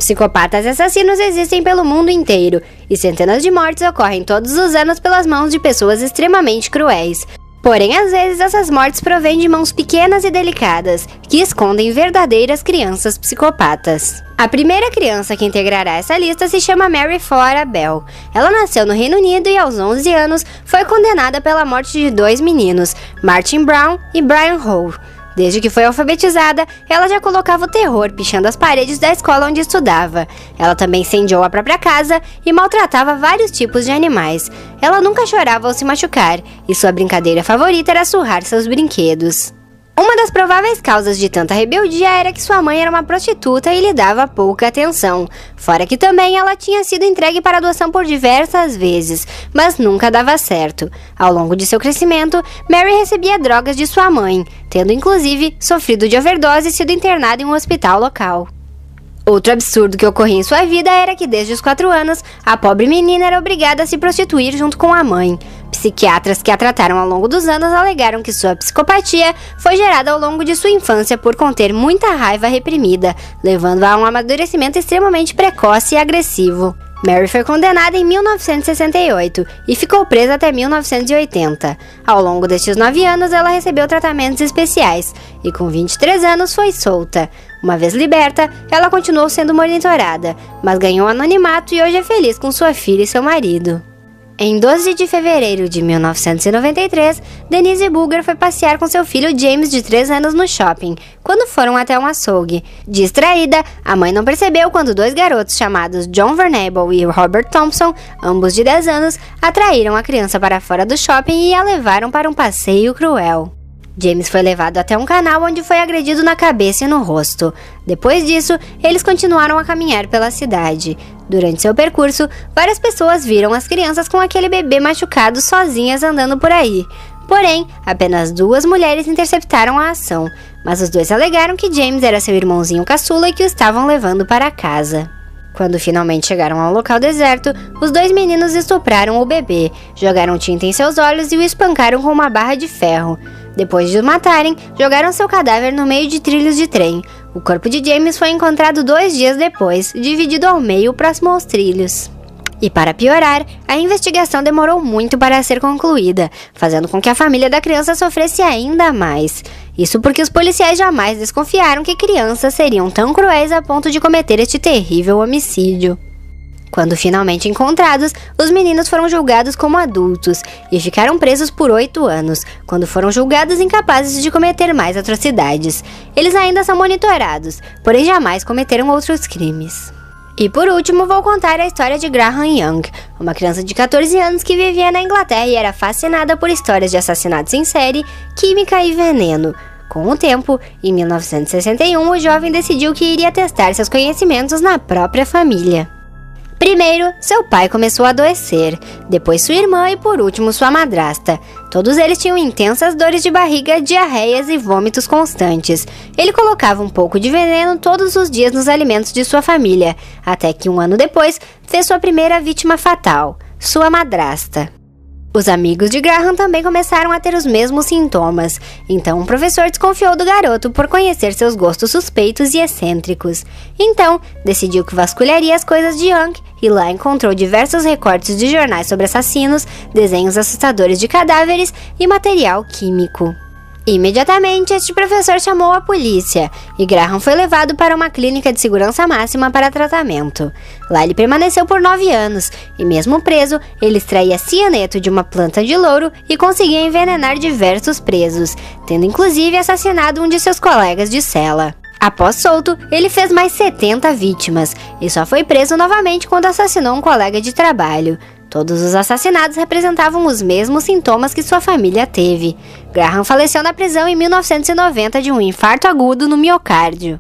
Psicopatas assassinos existem pelo mundo inteiro, e centenas de mortes ocorrem todos os anos pelas mãos de pessoas extremamente cruéis. Porém, às vezes essas mortes provêm de mãos pequenas e delicadas, que escondem verdadeiras crianças psicopatas. A primeira criança que integrará essa lista se chama Mary Flora Bell. Ela nasceu no Reino Unido e aos 11 anos foi condenada pela morte de 2 meninos, Martin Brown e Brian Hall. Desde que foi alfabetizada, ela já colocava o terror pichando as paredes da escola onde estudava. Ela também incendiou a própria casa e maltratava vários tipos de animais. Ela nunca chorava ao se machucar, e sua brincadeira favorita era surrar seus brinquedos. Uma das prováveis causas de tanta rebeldia era que sua mãe era uma prostituta e lhe dava pouca atenção. Fora que também ela tinha sido entregue para adoção por diversas vezes, mas nunca dava certo. Ao longo de seu crescimento, Mary recebia drogas de sua mãe, tendo inclusive sofrido de overdose e sido internada em um hospital local. Outro absurdo que ocorria em sua vida era que desde os 4 anos, a pobre menina era obrigada a se prostituir junto com a mãe. Psiquiatras que a trataram ao longo dos anos alegaram que sua psicopatia foi gerada ao longo de sua infância por conter muita raiva reprimida, levando a um amadurecimento extremamente precoce e agressivo. Mary foi condenada em 1968 e ficou presa até 1980. Ao longo destes 9 anos, ela recebeu tratamentos especiais e com 23 anos foi solta. Uma vez liberta, ela continuou sendo monitorada, mas ganhou anonimato e hoje é feliz com sua filha e seu marido. Em 12 de fevereiro de 1993, Denise Bulger foi passear com seu filho James, de 3 anos, no shopping, quando foram até um açougue. Distraída, a mãe não percebeu quando 2 garotos chamados John Vernable e Robert Thompson, ambos de 10 anos, atraíram a criança para fora do shopping e a levaram para um passeio cruel. James foi levado até um canal onde foi agredido na cabeça e no rosto. Depois disso, eles continuaram a caminhar pela cidade. Durante seu percurso, várias pessoas viram as crianças com aquele bebê machucado sozinhas andando por aí. Porém, apenas 2 mulheres interceptaram a ação, mas os 2 alegaram que James era seu irmãozinho caçula e que o estavam levando para casa. Quando finalmente chegaram ao local deserto, os 2 meninos estupraram o bebê, jogaram tinta em seus olhos e o espancaram com uma barra de ferro. Depois de o matarem, jogaram seu cadáver no meio de trilhos de trem. O corpo de James foi encontrado 2 dias depois, dividido ao meio próximo aos trilhos. E para piorar, a investigação demorou muito para ser concluída, fazendo com que a família da criança sofresse ainda mais. Isso porque os policiais jamais desconfiaram que crianças seriam tão cruéis a ponto de cometer este terrível homicídio. Quando finalmente encontrados, os meninos foram julgados como adultos e ficaram presos por 8 anos, quando foram julgados incapazes de cometer mais atrocidades. Eles ainda são monitorados, porém jamais cometeram outros crimes. E por último, vou contar a história de Graham Young, uma criança de 14 anos que vivia na Inglaterra e era fascinada por histórias de assassinatos em série, química e veneno. Com o tempo, em 1961, o jovem decidiu que iria testar seus conhecimentos na própria família. Primeiro, seu pai começou a adoecer, depois sua irmã e por último sua madrasta. Todos eles tinham intensas dores de barriga, diarreias e vômitos constantes. Ele colocava um pouco de veneno todos os dias nos alimentos de sua família, até que 1 ano depois fez sua primeira vítima fatal, sua madrasta. Os amigos de Graham também começaram a ter os mesmos sintomas, então um professor desconfiou do garoto por conhecer seus gostos suspeitos e excêntricos. Então, decidiu que vasculharia as coisas de Young e lá encontrou diversos recortes de jornais sobre assassinos, desenhos assustadores de cadáveres e material químico. Imediatamente, este professor chamou a polícia e Graham foi levado para uma clínica de segurança máxima para tratamento. Lá ele permaneceu por 9 anos e, mesmo preso, ele extraía cianeto de uma planta de louro e conseguia envenenar diversos presos, tendo inclusive assassinado um de seus colegas de cela. Após solto, ele fez mais 70 vítimas e só foi preso novamente quando assassinou um colega de trabalho. Todos os assassinatos representavam os mesmos sintomas que sua família teve. Graham faleceu na prisão em 1990 de um infarto agudo no miocárdio.